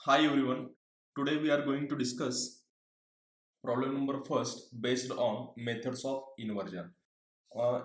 Hi everyone. Today we are going to discuss problem number first based on methods of inversion.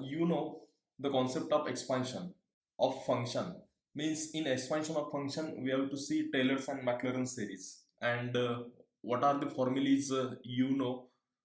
You know the concept of expansion of function means in expansion of function we have to see Taylor's and Maclaurin series and what are the formulas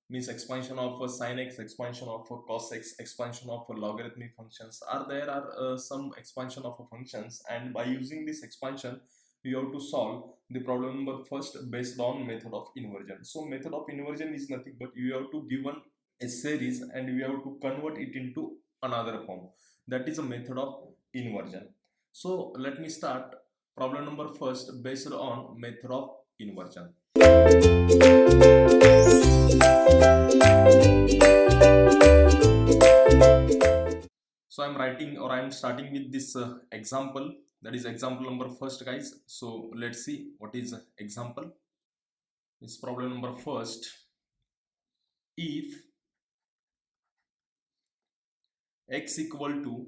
means expansion of sin x, expansion of cos x, expansion of logarithmic functions are some expansion of functions, and by using this expansion we have to solve the problem number first based on method of inversion. So method of inversion is nothing but you have to given a series and we have to convert it into another form. That is a method of inversion. So let me start problem number first based on method of inversion. So I'm writing or I'm starting with this example, that is example number first, guys. So let's see what is example. This problem number first. If x equal to,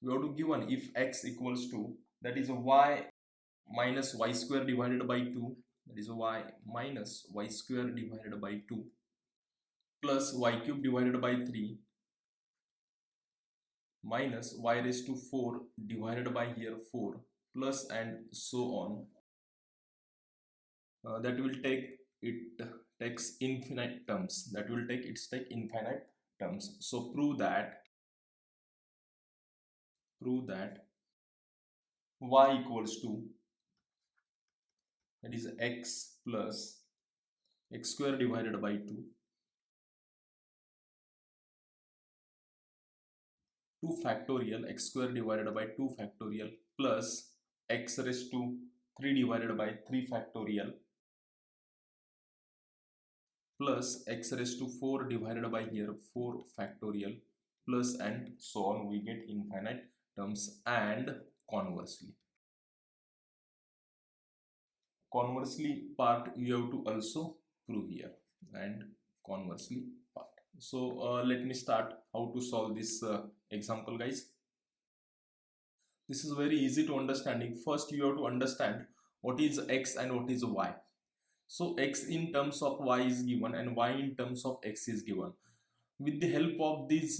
we have to given if x equals to, that is a y minus y square divided by 2, that is a y minus y square divided by 2 plus y cube divided by 3 minus y raised to 4 divided by here 4 plus and so on. That will take it takes infinite terms, that will take its take infinite terms. So prove that y equals to, that is x plus x square divided by 2 factorial x square divided by 2 factorial plus x raised to 3 divided by 3 factorial plus x raised to 4 divided by here 4 factorial plus and so on. We get infinite terms. And conversely part you have to also prove here, and conversely part. So let me start how to solve this example, guys. This is very easy to understanding. First you have to understand what is x and what is y. So x in terms of y is given and y in terms of x is given. With the help of this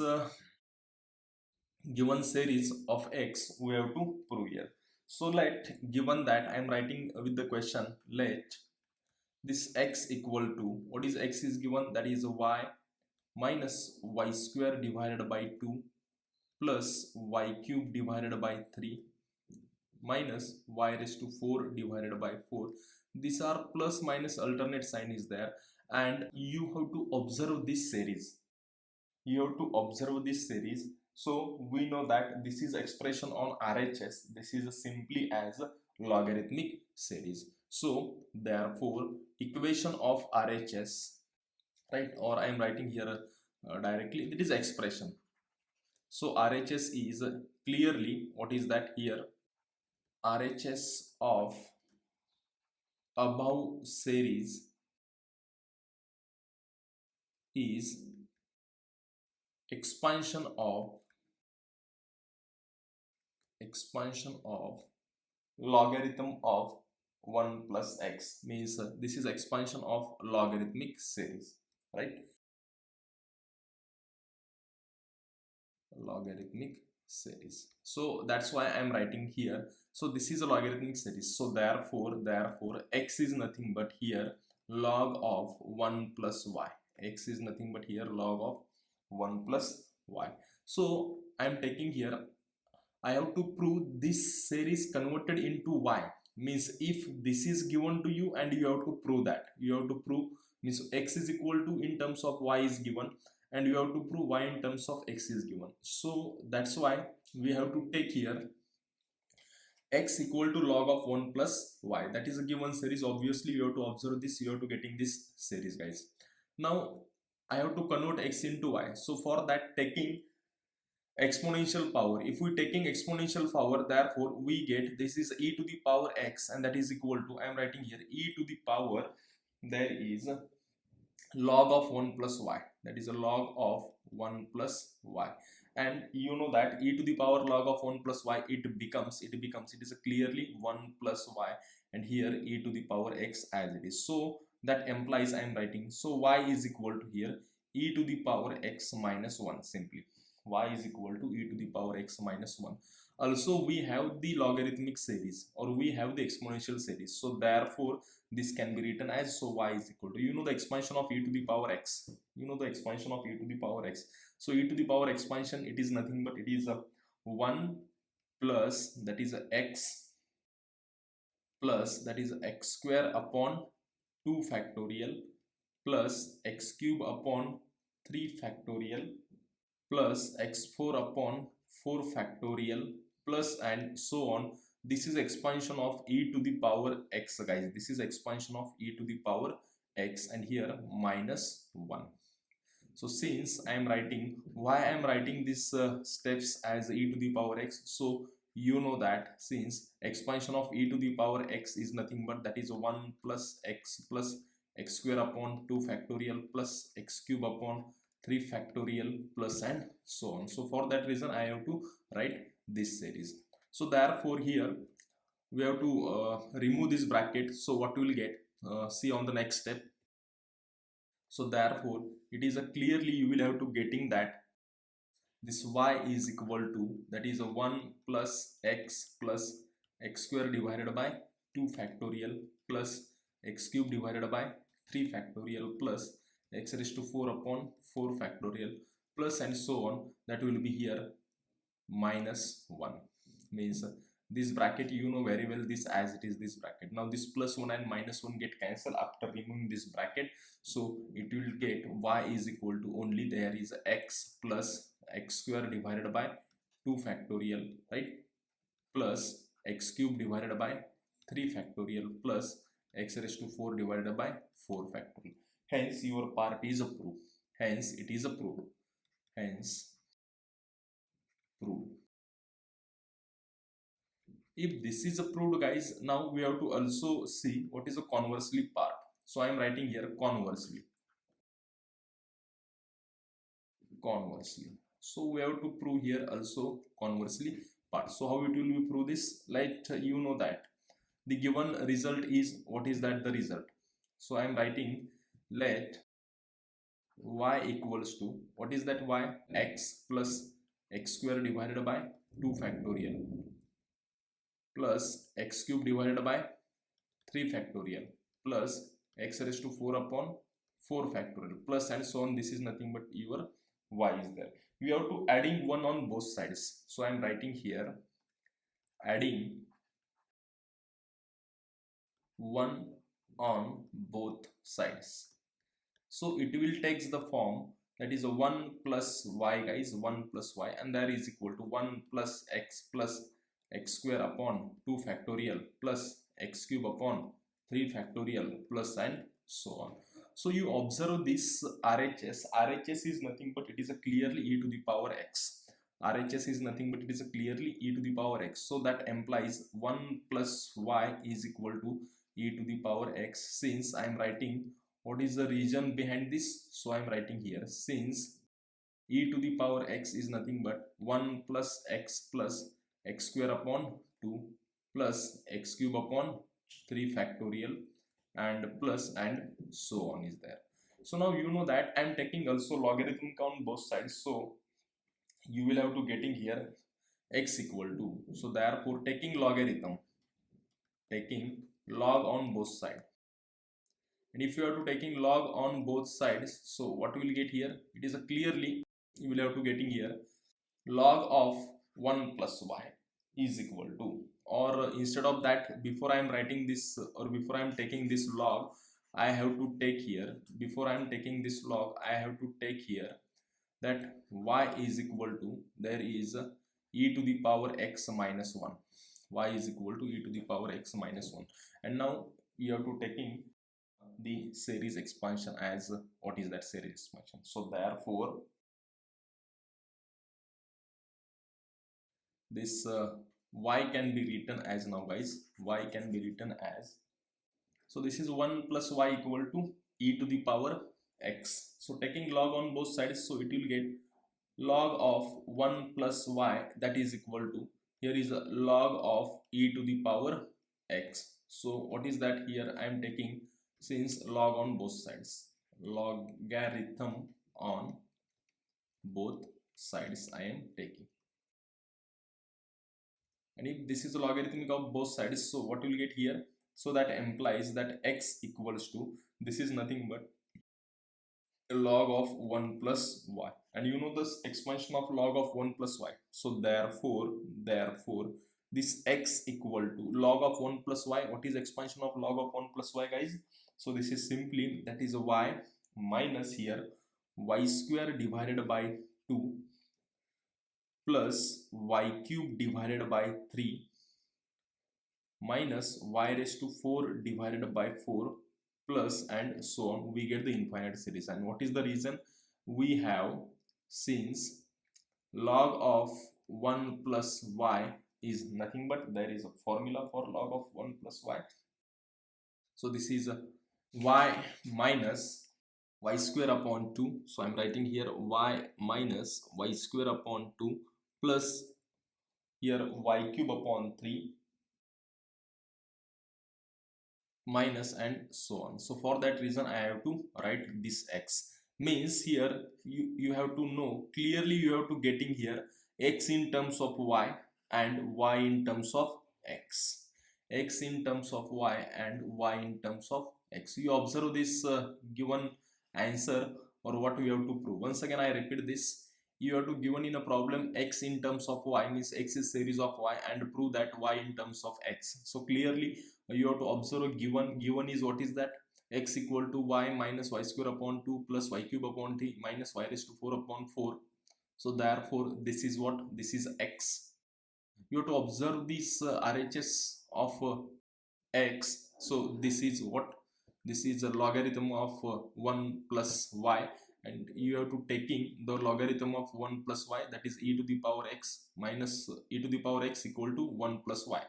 given series of x, we have to prove here. So given that I am writing with the question, let this x equal to, what is x is given, that is y minus y square divided by 2 plus y cube divided by 3 minus y raised to 4 divided by 4. These are plus minus alternate sign is there, and you have to observe this series. So we know that this is expression on RHS. This is simply as a logarithmic series. So therefore equation of RHS, right, or I am writing here directly, it is expression. So RHS is clearly, what is that here, RHS of above series is expansion of logarithm of 1 plus x, means this is expansion of logarithmic series, right? Logarithmic series. So that's why I'm writing here. So this is a logarithmic series. So therefore x is nothing but here log of 1 plus y. X is nothing but here log of 1 plus y. So I'm taking here, I have to prove this series converted into y, means if this is given to you and you have to prove that, you have to prove, means x is equal to in terms of y is given and you have to prove y in terms of x is given. So that's why we have to take here x equal to log of 1 plus y, that is a given series. Obviously you have to observe this, you have to getting this series, guys. Now I have to convert x into y. So for that, taking exponential power, if we taking exponential power, therefore we get this is e to the power x, and that is equal to, I am writing here, e to the power, there is log of 1 plus y, that is a log of 1 plus y. And you know that e to the power log of 1 plus y, it is clearly 1 plus y, and here e to the power x as it is. So that implies I am writing, so y is equal to here e to the power x minus 1 simply. Y is equal to e to the power x minus 1. Also we have the logarithmic series or we have the exponential series, so therefore this can be written as, so y is equal to, you know, the expansion of e to the power x, you know, the expansion of e to the power x. So e to the power expansion, it is nothing but it is a 1 plus that is a x plus that is x square upon 2 factorial plus x cube upon 3 factorial plus x4 upon 4 factorial plus and so on. This is expansion of e to the power x, guys. This is expansion of e to the power x, and here minus 1. So since I am writing, why I am writing these steps as e to the power x, so you know that since expansion of e to the power x is nothing but that is 1 plus x square upon 2 factorial plus x cube upon 3 factorial plus and so on. So for that reason I have to write this series. So therefore here we have to remove this bracket. So what we will get, see on the next step. So therefore it is a clearly you will have to getting that this y is equal to that is a 1 plus x square divided by 2 factorial plus x cube divided by 3 factorial plus x raised to 4 upon 4 factorial plus and so on. That will be here minus 1. Means this bracket you know very well, this as it is this bracket. Now this plus 1 and minus 1 get cancelled after removing this bracket. So it will get y is equal to only there is x plus x square divided by 2 factorial, right, plus x cube divided by 3 factorial plus x raised to 4 divided by 4 factorial. Hence your part is approved. Hence it is approved. Hence proved. If this is approved, guys, now we have to also see what is the conversely part. So I am writing here conversely. Conversely. So we have to prove here also conversely part. So how it will be prove this? Like you know that the given result is, what is that the result? So I am writing let y equals to, what is that y? X plus x square divided by 2 factorial plus x cube divided by 3 factorial plus x raised to 4 upon 4 factorial plus and so on. This is nothing but your y is there. We have to adding 1 on both sides. So I am writing here adding 1 on both sides. So it will takes the form that is a 1 plus y, guys, 1 plus y, and that is equal to 1 plus x square upon 2 factorial plus x cube upon 3 factorial plus and so on. So you observe this RHS. RHS is nothing but it is a clearly e to the power x. RHS is nothing but it is a clearly e to the power x. So that implies 1 plus y is equal to e to the power x. Since I am writing what is the reason behind this, so I am writing here since e to the power x is nothing but 1 plus x square upon 2 plus x cube upon 3 factorial and plus and so on is there. So now you know that I am taking also logarithm on both sides. So you will have to getting here x equal to, so therefore taking logarithm, taking log on both sides. And if you are to taking log on both sides, so what we will get here, it is a clearly you will have to getting here log of 1 plus y is equal to, or instead of that, before I am writing this or before I am taking this log, I have to take here, before I am taking this log, I have to take here that y is equal to, there is e to the power x minus 1. Y is equal to e to the power x minus 1. And now you have to taking the series expansion as what is that series expansion. So therefore this y can be written as, now guys, y can be written as, so this is 1 plus y equal to e to the power x. So taking log on both sides, so it will get log of 1 plus y, that is equal to, here is a log of e to the power x. So what is that? Here I am taking, since log on both sides, logarithm on both sides I am taking. And if this is a logarithmic of both sides, so what will get here? So that implies that x equals to, this is nothing but log of 1 plus y, and you know this expansion of log of 1 plus y. So therefore this x equal to log of 1 plus y. What is expansion of log of 1 plus y, guys? So this is simply, that is y minus here y square divided by 2 plus y cube divided by 3 minus y raised to 4 divided by 4 plus, and so on. We get the infinite series. And what is the reason? We have, since log of 1 plus y is nothing but, there is a formula for log of 1 plus y. So this is y minus y square upon 2. So I'm writing here y minus y square upon 2 plus here y cube upon 3 minus, and so on. So for that reason I have to write this x. Means here you have to know clearly, you have to getting here x in terms of y and y in terms of x, x in terms of y and y in terms of x. You observe this given answer, or what we have to prove. Once again I repeat this, you have to given in a problem x in terms of y, means x is series of y, and prove that y in terms of x. So clearly you have to observe a given is, what is that? X equal to y minus y square upon 2 plus y cube upon 3 minus y raised to 4 upon 4. So therefore this is what? This is x. You have to observe this RHS of x. So this is what? This is a logarithm of 1 plus y, and you have to taking the logarithm of 1 plus y, that is e to the power x minus e to the power x equal to 1 plus y.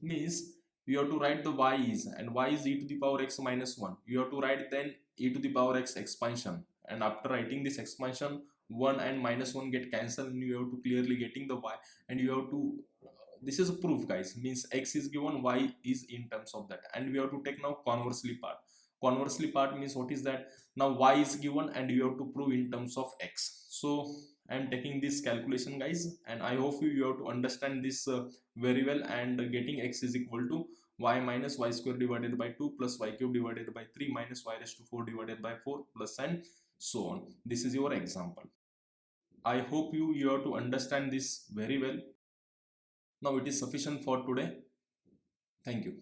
Means you have to write the y is, and y is e to the power x minus 1. You have to write then e to the power x expansion, and after writing this expansion, 1 and minus 1 get cancelled, and you have to clearly getting the y, and you have to this is a proof, guys. Means x is given, y is in terms of that, and we have to take now conversely part. Conversely part means, what is that? Now y is given and you have to prove in terms of x. So I am taking this calculation, guys, and I hope you have to understand this very well, and getting x is equal to y minus y square divided by 2 plus y cube divided by 3 minus y raised to 4 divided by 4 plus, and so on. This is your example. I hope you have to understand this very well. Now it is sufficient for today. Thank you.